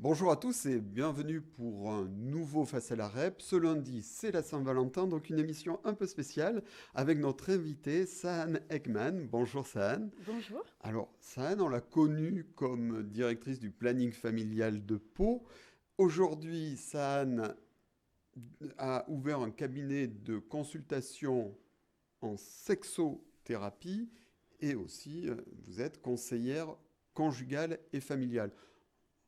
Bonjour à tous et bienvenue pour un nouveau Face à la Rep. Ce lundi, c'est la Saint-Valentin, donc une émission un peu spéciale avec notre invitée Sahan Ekman. Bonjour Sahan. Bonjour. Alors Sahan, on l'a connue comme directrice du planning familial de Pau. Aujourd'hui, Sahan a ouvert un cabinet de consultation en sexothérapie et aussi vous êtes conseillère conjugale et familiale.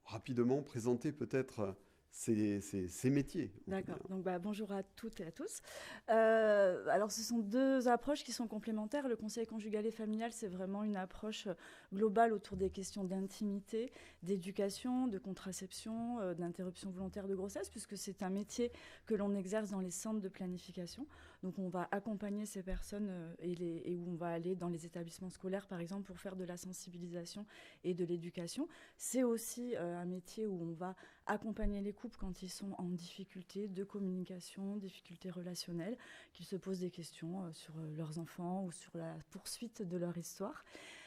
Rapidement présenter peut-être ces métiers, on peut D'accord. dire. Donc, bonjour à toutes et à tous. Alors, ce sont deux approches qui sont complémentaires. Le conseil conjugal et familial, c'est vraiment une approche globale autour des questions d'intimité, d'éducation, de contraception, d'interruption volontaire de grossesse, puisque c'est un métier que l'on exerce dans les centres de planification. Donc, on va accompagner ces personnes et où on va aller dans les établissements scolaires, par exemple, pour faire de la sensibilisation et de l'éducation. C'est aussi un métier où on va accompagner les couples quand ils sont en difficulté de communication, difficultés relationnelles, qu'ils se posent des questions sur leurs enfants ou sur la poursuite de leur histoire.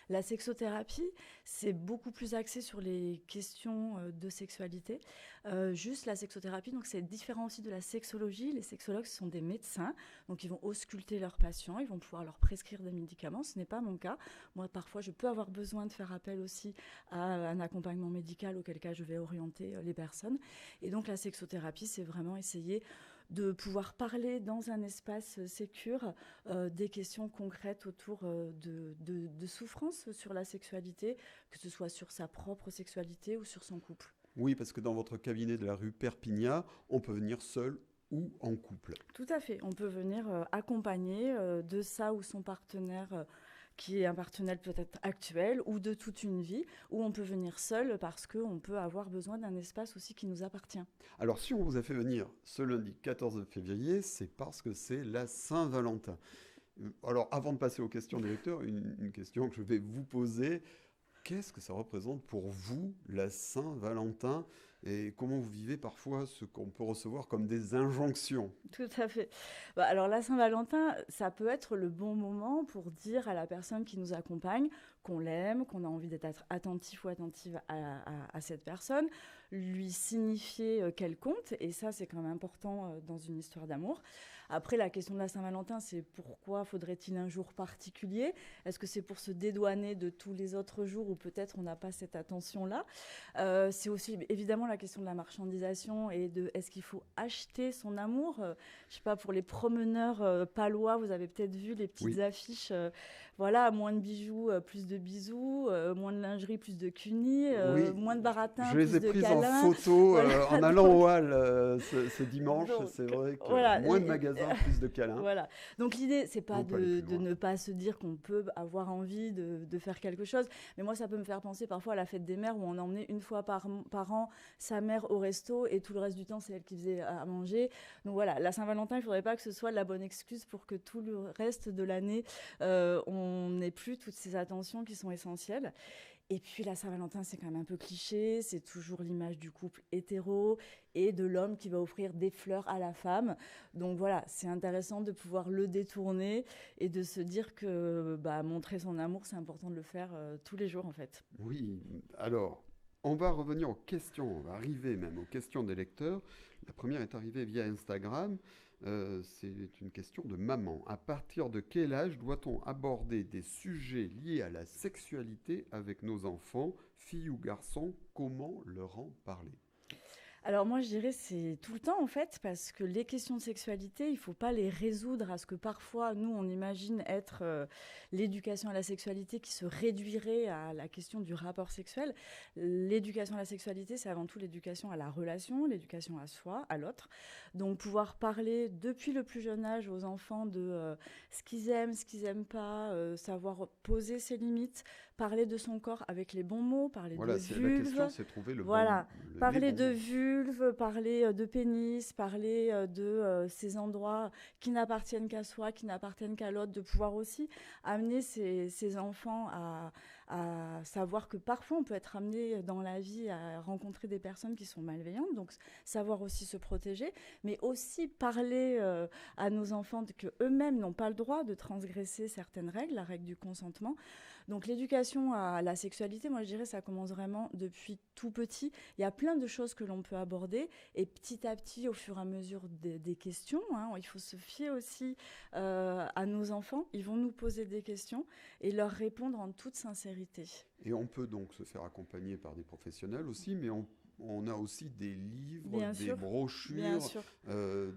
La sexothérapie, c'est beaucoup plus axé sur les questions de sexualité. Juste la sexothérapie, donc c'est différent aussi de la sexologie. Les sexologues, ce sont des médecins, donc ils vont ausculter leurs patients, ils vont pouvoir leur prescrire des médicaments. Ce n'est pas mon cas. Moi, parfois, je peux avoir besoin de faire appel aussi à un accompagnement médical, auquel cas je vais orienter les personnes. Et donc la sexothérapie, c'est vraiment essayer de pouvoir parler dans un espace sécure des questions concrètes autour de souffrances sur la sexualité, que ce soit sur sa propre sexualité ou sur son couple. Oui, parce que dans votre cabinet de la rue Perpignat, on peut venir seul ou en couple. Tout à fait. On peut venir accompagner de ça ou son partenaire qui est un partenaire peut-être actuel ou de toute une vie, ou on peut venir seul parce qu'on peut avoir besoin d'un espace aussi qui nous appartient. Alors, si on vous a fait venir ce lundi 14 février, c'est parce que c'est la Saint-Valentin. Alors, avant de passer aux questions des lecteurs, une question que je vais vous poser. Qu'est-ce que ça représente pour vous, la Saint-Valentin, et comment vous vivez parfois ce qu'on peut recevoir comme des injonctions? Tout à fait. Alors la Saint-Valentin, ça peut être le bon moment pour dire à la personne qui nous accompagne qu'on l'aime, qu'on a envie d'être attentif ou attentive à cette personne, lui signifier qu'elle compte, et ça c'est quand même important dans une histoire d'amour. Après, la question de la Saint-Valentin, c'est pourquoi faudrait-il un jour particulier? Est-ce que c'est pour se dédouaner de tous les autres jours où peut-être on n'a pas cette attention-là? C'est aussi évidemment la question de la marchandisation et de est-ce qu'il faut acheter son amour? Je sais pas, pour les promeneurs palois, vous avez peut-être vu les petites Oui, affiches. Voilà, moins de bijoux, plus de bisous, moins de lingerie, plus de cunis, oui, moins de baratin, je les ai plus de prises en câlins. photo Voilà, en allant au hall ce dimanche. donc, C'est vrai que voilà. moins de magasins, plus de câlins. Voilà. Donc l'idée, c'est pas Faut pas aller plus de loin. ne pas se dire qu'on peut avoir envie de faire quelque chose, mais moi ça peut me faire penser parfois à la fête des mères où on emmenait une fois par an sa mère au resto et tout le reste du temps c'est elle qui faisait à manger. Donc voilà, la Saint-Valentin, il faudrait pas que ce soit la bonne excuse pour que tout le reste de l'année on n'ait plus toutes ces attentions qui sont essentielles. Et puis la Saint-Valentin, c'est quand même un peu cliché, c'est toujours l'image du couple hétéro et de l'homme qui va offrir des fleurs à la femme. Donc voilà, c'est intéressant de pouvoir le détourner et de se dire que montrer son amour, c'est important de le faire tous les jours en fait. Oui, alors, on va revenir aux questions, on va arriver même aux questions des lecteurs. La première est arrivée via Instagram. C'est une question de maman. À partir de quel âge doit-on aborder des sujets liés à la sexualité avec nos enfants, filles ou garçons? Comment leur en parler? Alors moi, je dirais c'est tout le temps en fait, parce que les questions de sexualité, il faut pas les résoudre à ce que parfois nous on imagine être l'éducation à la sexualité qui se réduirait à la question du rapport sexuel. L'éducation à la sexualité, c'est avant tout l'éducation à la relation, l'éducation à soi, à l'autre. Donc pouvoir parler depuis le plus jeune âge aux enfants de ce qu'ils aiment pas, savoir poser ses limites, parler de son corps avec les bons mots, parler de Voilà, la question, vulve, c'est trouver voilà. les Parler bons de mots. vulve, parler de pénis, parler de ces endroits qui n'appartiennent qu'à soi, qui n'appartiennent qu'à l'autre, de pouvoir aussi amener ces enfants à savoir que parfois on peut être amené dans la vie à rencontrer des personnes qui sont malveillantes, donc savoir aussi se protéger, mais aussi parler à nos enfants que eux-mêmes n'ont pas le droit de transgresser certaines règles, la règle du consentement. Donc l'éducation à la sexualité, moi je dirais, ça commence vraiment depuis tout petit. Il y a plein de choses que l'on peut aborder et petit à petit, au fur et à mesure des questions, hein, il faut se fier aussi à nos enfants. Ils vont nous poser des questions et leur répondre en toute sincérité. Et on peut donc se faire accompagner par des professionnels aussi, mais on a aussi des livres, Bien des sûr, bien brochures, sûr.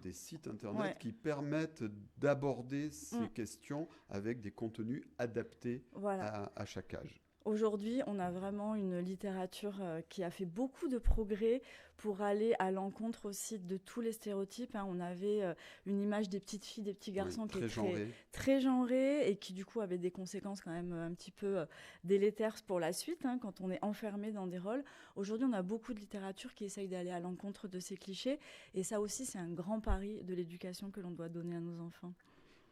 des sites internet Ouais. qui permettent d'aborder ces Mm. questions avec des contenus adaptés Voilà. à chaque âge. Aujourd'hui, on a vraiment une littérature qui a fait beaucoup de progrès pour aller à l'encontre aussi de tous les stéréotypes, hein. On avait une image des petites filles, des petits Oui, garçons qui est très genré. très genrée et qui du coup avait des conséquences quand même un petit peu délétères pour la suite, hein, quand on est enfermé dans des rôles. Aujourd'hui, on a beaucoup de littérature qui essaye d'aller à l'encontre de ces clichés et ça aussi, c'est un grand pari de l'éducation que l'on doit donner à nos enfants.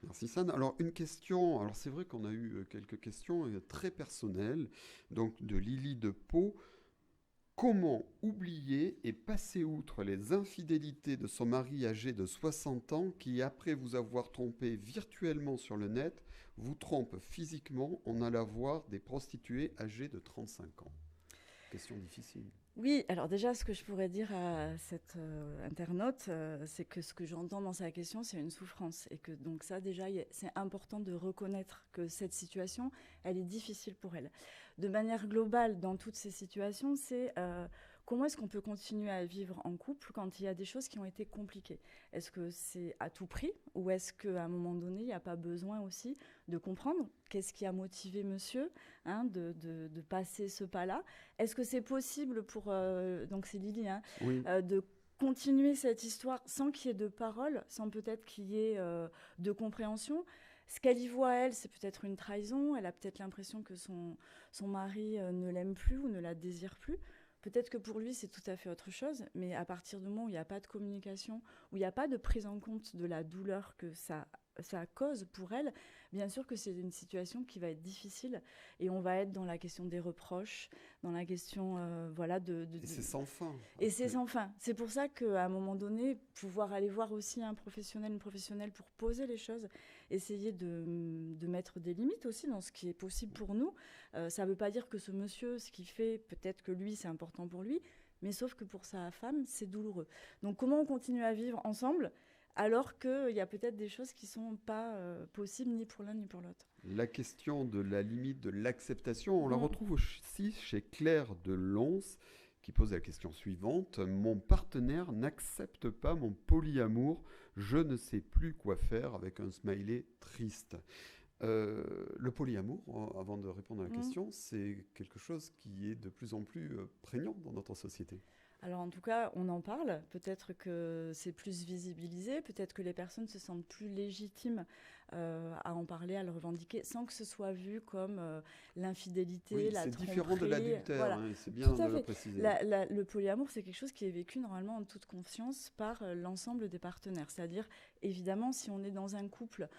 Merci San. Alors une question, alors c'est vrai qu'on a eu quelques questions très personnelles, donc de Lily de Pau. Comment oublier et passer outre les infidélités de son mari âgé de 60 ans qui, après vous avoir trompé virtuellement sur le net, vous trompe physiquement en allant voir des prostituées âgées de 35 ans? Question difficile. Oui, alors déjà, ce que je pourrais dire à cette internaute, c'est que ce que j'entends dans sa question, c'est une souffrance. Et que donc ça, déjà, c'est important de reconnaître que cette situation, elle est difficile pour elle. De manière globale, dans toutes ces situations, c'est comment est-ce qu'on peut continuer à vivre en couple quand il y a des choses qui ont été compliquées? Est-ce que c'est à tout prix ou est-ce qu'à un moment donné, il n'y a pas besoin aussi de comprendre qu'est-ce qui a motivé monsieur, hein, de passer ce pas-là? Est-ce que c'est possible pour, donc c'est Lily, hein, Oui, de continuer cette histoire sans qu'il y ait de parole, sans peut-être qu'il y ait de compréhension? Ce qu'elle y voit, elle, c'est peut-être une trahison. Elle a peut-être l'impression que son mari ne l'aime plus ou ne la désire plus. Peut-être que pour lui, c'est tout à fait autre chose, mais à partir du moment où il n'y a pas de communication, où il n'y a pas de prise en compte de la douleur que ça cause pour elle, bien sûr que c'est une situation qui va être difficile et on va être dans la question des reproches, dans la question voilà et c'est sans fin. et c'est Après. sans fin. C'est pour ça qu'à un moment donné, pouvoir aller voir aussi un professionnel, une professionnelle pour poser les choses, essayer de mettre des limites aussi dans ce qui est possible pour nous. Ça ne veut pas dire que ce monsieur, ce qu'il fait, peut-être que lui, c'est important pour lui, mais sauf que pour sa femme, c'est douloureux. Donc comment on continue à vivre ensemble alors qu'il y a peut-être des choses qui ne sont pas possibles ni pour l'un ni pour l'autre. La question de la limite de l'acceptation, on la Mm. retrouve aussi chez Claire de Lons, qui pose la question suivante. Mon partenaire n'accepte pas mon polyamour. Je ne sais plus quoi faire, avec un smiley triste. Le polyamour, avant de répondre à la question, c'est quelque chose qui est de plus en plus prégnant dans notre société. Alors en tout cas, on en parle. Peut-être que c'est plus visibilisé, peut-être que les personnes se sentent plus légitimes à en parler, à le revendiquer, sans que ce soit vu comme l'infidélité, Oui, la c'est tromperie. différent de l'adultère, Voilà, hein, c'est bien tout à de le fait. préciser. Le polyamour, c'est quelque chose qui est vécu normalement en toute confiance par l'ensemble des partenaires. C'est-à-dire, évidemment, si on est dans un couple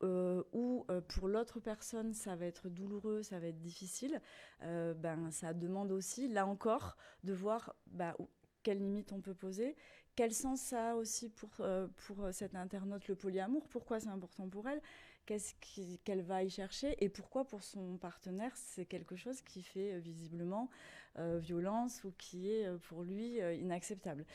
où pour l'autre personne ça va être douloureux, ça va être difficile, ben, ça demande aussi, là encore, de voir quelles limites on peut poser, quel sens ça a aussi pour cette internaute le polyamour, pourquoi c'est important pour elle, qu'elle va y chercher et pourquoi pour son partenaire c'est quelque chose qui fait visiblement violence ou qui est pour lui inacceptable.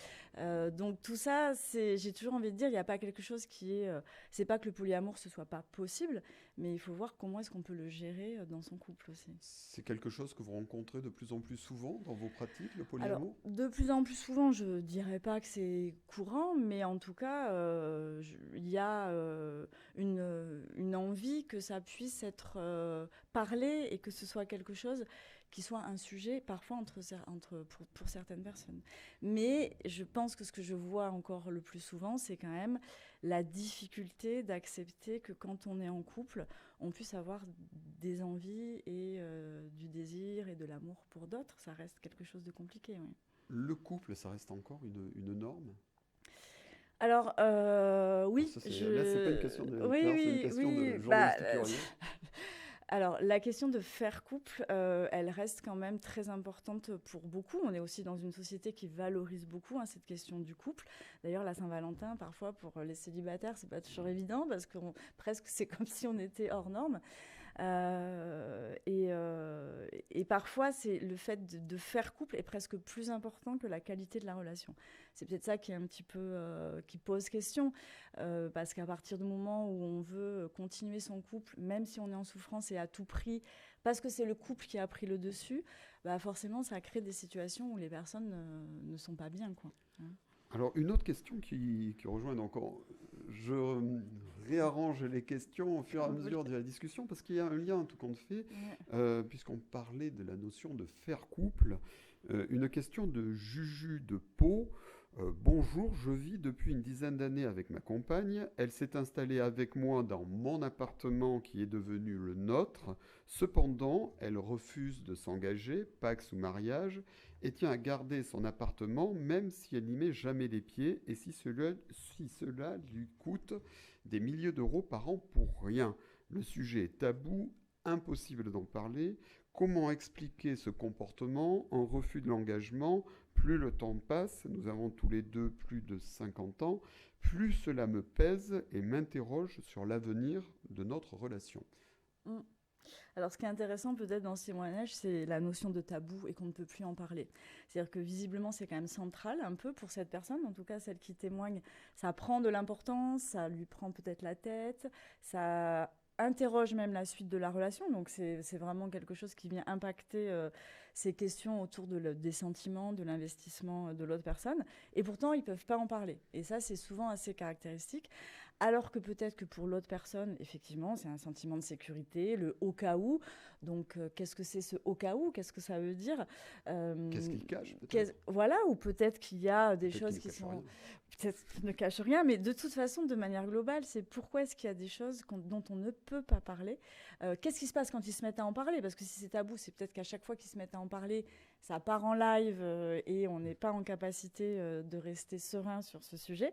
Donc tout ça, j'ai toujours envie de dire, il n'y a pas quelque chose qui est... c'est pas que le polyamour ce soit pas possible, mais il faut voir comment est-ce qu'on peut le gérer dans son couple aussi. C'est quelque chose que vous rencontrez de plus en plus souvent dans vos pratiques, le Alors, polyamour? de plus en plus souvent, je dirais pas que c'est courant, mais en tout cas, il y a une envie que ça puisse être parlé et que ce soit quelque chose qui soit un sujet parfois pour certaines personnes. Mais je pense que ce que je vois encore le plus souvent, c'est quand même la difficulté d'accepter que quand on est en couple, on puisse avoir des envies et du désir et de l'amour pour d'autres. Ça reste quelque chose de compliqué, oui. Le couple, ça reste encore une norme? Alors, oui, Ça, là, c'est pas une question de oui, Claire, c'est une oui, question oui, de journaliste curieux. Alors, la question de faire couple, elle reste quand même très importante pour beaucoup. On est aussi dans une société qui valorise beaucoup cette question du couple. D'ailleurs, la Saint-Valentin, parfois, pour les célibataires, c'est pas toujours évident parce que presque c'est comme si on était hors norme. Et parfois, c'est le fait de faire couple est presque plus important que la qualité de la relation. C'est peut-être ça qui est un petit peu qui pose question, parce qu'à partir du moment où on veut continuer son couple, même si on est en souffrance et à tout prix, parce que c'est le couple qui a pris le dessus, bah forcément, ça crée des situations où les personnes ne sont pas bien, quoi. Alors, une autre question qui rejoint, donc je réarrange les questions au fur et à mesure de la discussion, parce qu'il y a un lien tout compte fait, puisqu'on parlait de la notion de faire couple. Une question de Juju de Pau. Bonjour, je vis depuis une dizaine d'années avec ma compagne. Elle s'est installée avec moi dans mon appartement qui est devenu le nôtre. Cependant, elle refuse de s'engager, pax ou mariage, et tient à garder son appartement même si elle n'y met jamais les pieds et si cela lui coûte des milliers d'euros par an pour rien. Le sujet est tabou, impossible d'en parler. Comment expliquer ce comportement, un refus de l'engagement? Plus le temps passe, nous avons tous les deux plus de 50 ans, plus cela me pèse et m'interroge sur l'avenir de notre relation. Alors, ce qui est intéressant peut-être dans ce témoignage, c'est la notion de tabou et qu'on ne peut plus en parler. C'est-à-dire que visiblement, c'est quand même central un peu pour cette personne, en tout cas celle qui témoigne. Ça prend de l'importance, ça lui prend peut-être la tête, ça interroge même la suite de la relation. Donc, c'est vraiment quelque chose qui vient impacter ces questions autour des sentiments, de l'investissement de l'autre personne. Et pourtant, ils ne peuvent pas en parler. Et ça, c'est souvent assez caractéristique. Alors que peut-être que pour l'autre personne, effectivement, c'est un sentiment de sécurité, le au cas où. Donc, qu'est-ce que c'est ce au cas où? Qu'est-ce que ça veut dire? Qu'est-ce qu'il cache peut-être? Voilà, ou peut-être qu'il y a des choses qui sont... Peut-être qu'il ne cache rien, mais de toute façon, de manière globale, c'est pourquoi est-ce qu'il y a des choses dont on ne peut pas parler? Qu'est-ce qui se passe quand ils se mettent à en parler? Parce que si c'est tabou, c'est peut-être qu'à chaque fois qu'ils se mettent à en parler, ça part en live et on n'est pas en capacité de rester serein sur ce sujet.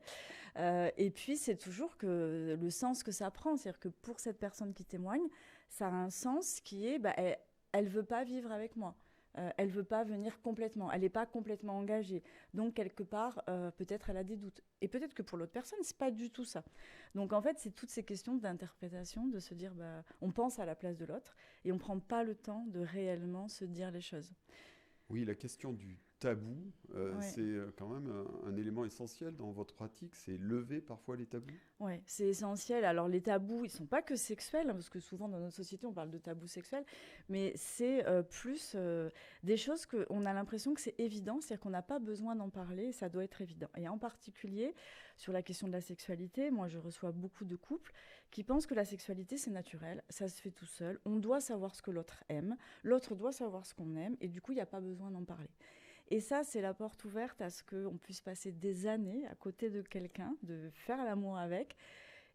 Et puis, c'est toujours que le sens que ça prend. C'est-à-dire que pour cette personne qui témoigne, ça a un sens qui est, elle ne veut pas vivre avec moi. Elle ne veut pas venir complètement. Elle n'est pas complètement engagée. Donc, quelque part, peut-être elle a des doutes. Et peut-être que pour l'autre personne, ce n'est pas du tout ça. Donc, en fait, c'est toutes ces questions d'interprétation, de se dire, on pense à la place de l'autre et on ne prend pas le temps de réellement se dire les choses. Oui, la question du tabou, c'est quand même un élément essentiel dans votre pratique, c'est lever parfois les tabous. Oui, c'est essentiel. Alors les tabous, ils ne sont pas que sexuels, parce que souvent dans notre société, on parle de tabous sexuels, mais c'est plus des choses qu'on a l'impression que c'est évident, c'est-à-dire qu'on n'a pas besoin d'en parler, et ça doit être évident. Et en particulier, sur la question de la sexualité, moi je reçois beaucoup de couples qui pensent que la sexualité c'est naturel, ça se fait tout seul, on doit savoir ce que l'autre aime, l'autre doit savoir ce qu'on aime, et du coup il n'y a pas besoin d'en parler. Et ça, c'est la porte ouverte à ce qu'on puisse passer des années à côté de quelqu'un, de faire l'amour avec,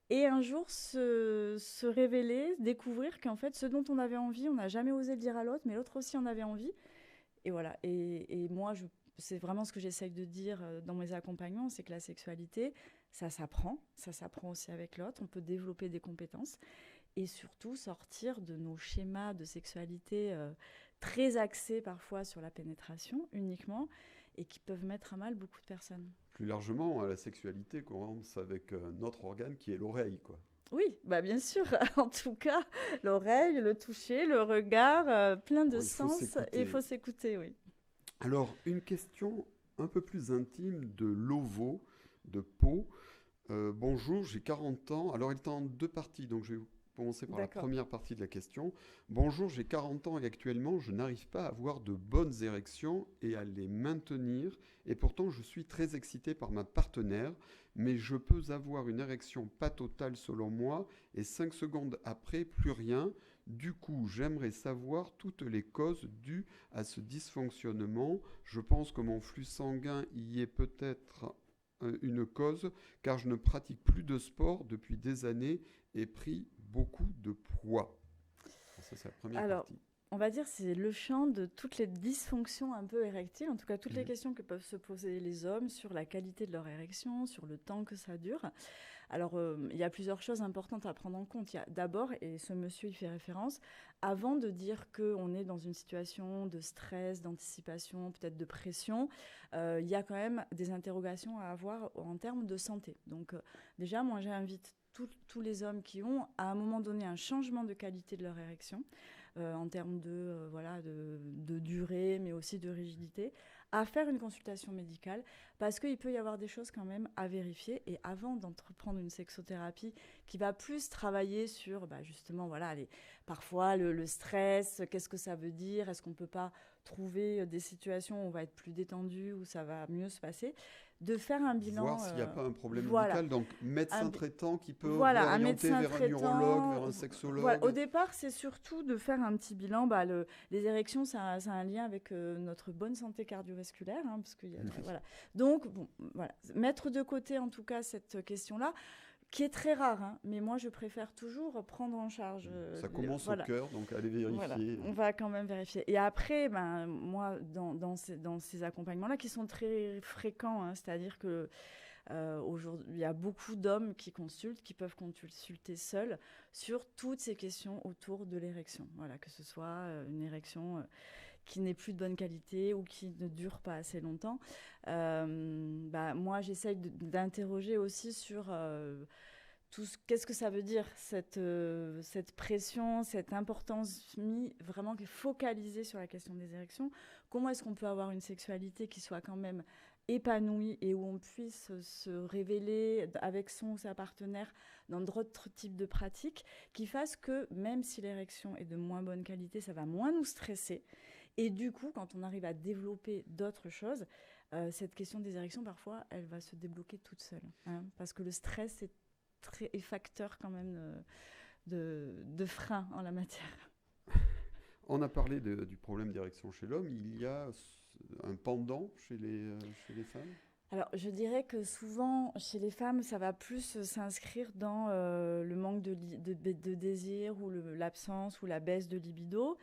et un jour se révéler, découvrir qu'en fait, ce dont on avait envie, on n'a jamais osé le dire à l'autre, mais l'autre aussi en avait envie. Et voilà. Et moi, c'est vraiment ce que j'essaye de dire dans mes accompagnements, c'est que la sexualité, ça s'apprend aussi avec l'autre, on peut développer des compétences, et surtout sortir de nos schémas de sexualité très axés parfois sur la pénétration uniquement et qui peuvent mettre à mal beaucoup de personnes. Plus largement, la sexualité commence avec notre organe qui est l'oreille, quoi. Oui, bien sûr. En tout cas, l'oreille, le toucher, le regard, plein de sens. Et il faut s'écouter, oui. Alors, une question un peu plus intime de Lovo, de Pau. Bonjour, j'ai 40 ans. Alors, il est en deux parties, donc je vais commencer par la première partie de la question. Bonjour, j'ai 40 ans et actuellement, je n'arrive pas à avoir de bonnes érections et à les maintenir. Et pourtant, je suis très excité par ma partenaire, mais je peux avoir une érection pas totale selon moi et 5 secondes après, plus rien. Du coup, j'aimerais savoir toutes les causes dues à ce dysfonctionnement. Je pense que mon flux sanguin y est peut-être une cause, car je ne pratique plus de sport depuis des années et pris beaucoup de poids. Ça, c'est la première partie. On va dire c'est le champ de toutes les dysfonctions un peu érectiles, en tout cas toutes les questions que peuvent se poser les hommes sur la qualité de leur érection, sur le temps que ça dure. Alors, il y a plusieurs choses importantes à prendre en compte. Il y a d'abord, et ce monsieur y fait référence, avant de dire qu'on est dans une situation de stress, d'anticipation, peut-être de pression, il y a quand même des interrogations à avoir en termes de santé. Donc, déjà, moi, j'invite tous les hommes qui ont, à un moment donné, un changement de qualité de leur érection, en termes de durée, mais aussi de rigidité, à faire une consultation médicale, parce qu'il peut y avoir des choses quand même à vérifier. Et avant d'entreprendre une sexothérapie qui va plus travailler sur, justement, parfois le stress, qu'est-ce que ça veut dire, est-ce qu'on ne peut pas trouver des situations où on va être plus détendu, où ça va mieux se passer, de faire un bilan. Voir s'il n'y a pas un problème médical, donc médecin traitant qui peut un orienter médecin vers un traitant, neurologue, vers un sexologue. Voilà. Au départ, c'est surtout de faire un petit bilan. Les érections, ça a un lien avec notre bonne santé cardiovasculaire, parce qu'il y a, voilà. Donc, mettre de côté en tout cas cette question-là, qui est très rare, mais moi je préfère toujours prendre en charge. Ça commence au cœur, donc allez vérifier. Voilà, on va quand même vérifier. Et après, moi, dans ces accompagnements-là, qui sont très fréquents, c'est-à-dire que aujourd'hui, il y a beaucoup d'hommes qui consultent, qui peuvent consulter seuls sur toutes ces questions autour de l'érection. Voilà, que ce soit une érection qui n'est plus de bonne qualité ou qui ne dure pas assez longtemps. Moi, j'essaye d'interroger aussi sur qu'est-ce que ça veut dire, cette pression, cette importance vraiment focalisée sur la question des érections. Comment est-ce qu'on peut avoir une sexualité qui soit quand même épanouie et où on puisse se révéler avec son ou sa partenaire dans d'autres types de pratiques qui fassent que, même si l'érection est de moins bonne qualité, ça va moins nous stresser. Et du coup, quand on arrive à développer d'autres choses, cette question des érections, parfois, elle va se débloquer toute seule. Parce que le stress est facteur quand même de frein en la matière. On a parlé du problème d'érection chez l'homme. Il y a un pendant chez les femmes ? Alors, je dirais que souvent, chez les femmes, ça va plus s'inscrire dans le manque de désir ou l'absence ou la baisse de libido.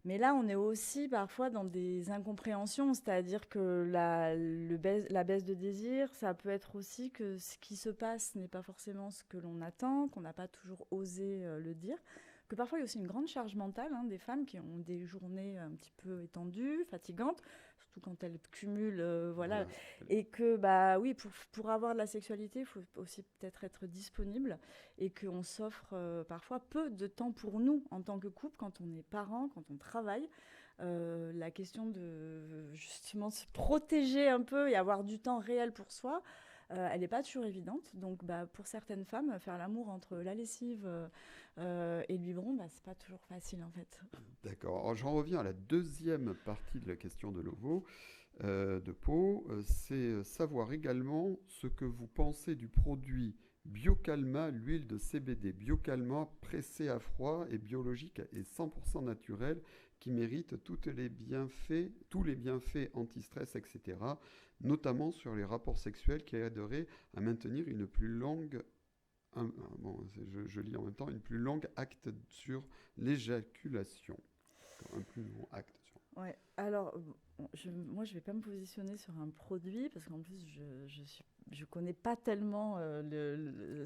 Mais là, on est aussi parfois dans des incompréhensions, c'est-à-dire que la baisse de désir, ça peut être aussi que ce qui se passe n'est pas forcément ce que l'on attend, qu'on n'a pas toujours osé le dire, que parfois il y a aussi une grande charge mentale, des femmes qui ont des journées un petit peu étendues, fatigantes, surtout quand elles cumulent, voilà. Et que, oui, pour avoir de la sexualité, il faut aussi peut-être être disponible et qu'on s'offre parfois peu de temps pour nous en tant que couple, quand on est parent, quand on travaille. La question de justement se protéger un peu et avoir du temps réel pour soi, elle n'est pas toujours évidente. Donc, pour certaines femmes, faire l'amour entre la lessive et le biberon, c'est pas toujours facile en fait. D'accord. Alors, j'en reviens à la deuxième partie de la question de l'ovo, de Pau. C'est savoir également ce que vous pensez du produit Biocalma, l'huile de CBD. Biocalma, pressé à froid et biologique et 100% naturel, qui mérite tous les bienfaits anti-stress, etc., notamment sur les rapports sexuels, qui aideraient à maintenir une plus longue, je lis en même temps, une plus longue acte sur l'éjaculation. Un plus long acte sur... Ouais. Alors, moi, je vais pas me positionner sur un produit, parce qu'en plus, je connais pas tellement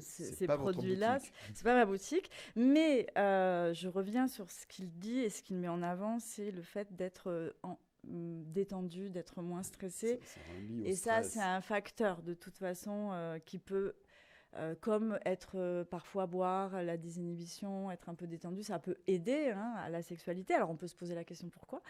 ces produits-là. C'est pas ma boutique. Mais je reviens sur ce qu'il dit et ce qu'il met en avant, c'est le fait d'être détendu, d'être moins stressé. Et ça, c'est un facteur de toute façon qui peut, comme être parfois boire, la désinhibition, être un peu détendu, ça peut aider à la sexualité. Alors on peut se poser la question pourquoi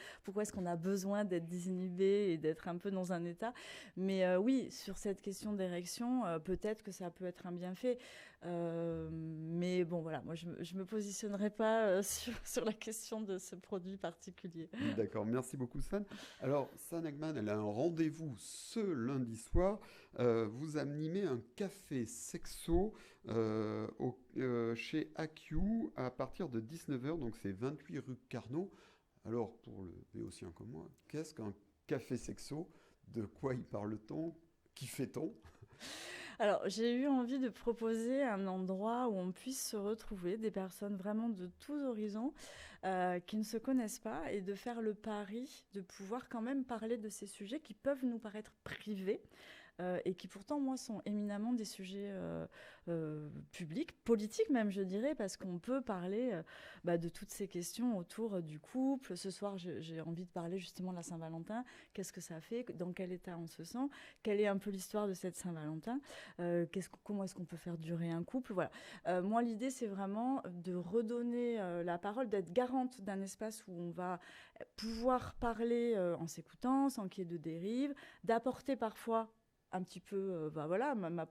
est-ce qu'on a besoin d'être désinhibé et d'être un peu dans un état. Mais oui, sur cette question d'érection, peut-être que ça peut être un bienfait. Mais bon, voilà, moi je me positionnerai pas sur la question de ce produit particulier. D'accord, merci beaucoup San. Alors San Hagman, elle a un rendez-vous ce lundi soir. Vous animez un café sexo chez AQ à partir de 19h, donc c'est 28 rue Carnot. Alors pour le Béotien comme moi, qu'est-ce qu'un café sexo? De quoi y parle-t-on? Qui fait-on? Alors, j'ai eu envie de proposer un endroit où on puisse se retrouver, des personnes vraiment de tous horizons qui ne se connaissent pas, et de faire le pari de pouvoir quand même parler de ces sujets qui peuvent nous paraître privés, et qui pourtant, moi, sont éminemment des sujets publics, politiques même, je dirais, parce qu'on peut parler de toutes ces questions autour du couple. Ce soir, j'ai envie de parler justement de la Saint-Valentin. Qu'est-ce que ça fait? Dans quel état on se sent? Quelle est un peu l'histoire de cette Saint-Valentin? Comment est-ce qu'on peut faire durer un couple? Voilà. Moi, l'idée, c'est vraiment de redonner la parole, d'être garante d'un espace où on va pouvoir parler en s'écoutant, sans qu'il y ait de dérive, d'apporter parfois un petit peu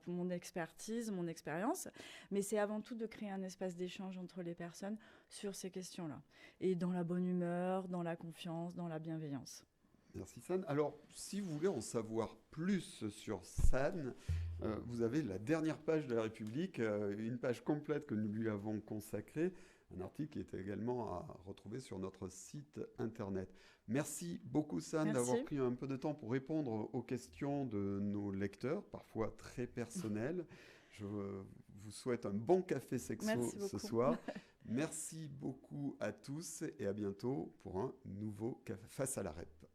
mon expertise, mon expérience, mais c'est avant tout de créer un espace d'échange entre les personnes sur ces questions-là, et dans la bonne humeur, dans la confiance, dans la bienveillance. Merci San. Alors, si vous voulez en savoir plus sur San, vous avez la dernière page de la République, une page complète que nous lui avons consacrée, un article qui est également à retrouver sur notre site internet. Merci beaucoup San d'avoir pris un peu de temps pour répondre aux questions de nos lecteurs, parfois très personnelles. Je vous souhaite un bon café sexo ce soir. Merci beaucoup à tous et à bientôt pour un nouveau Café Face à la REP.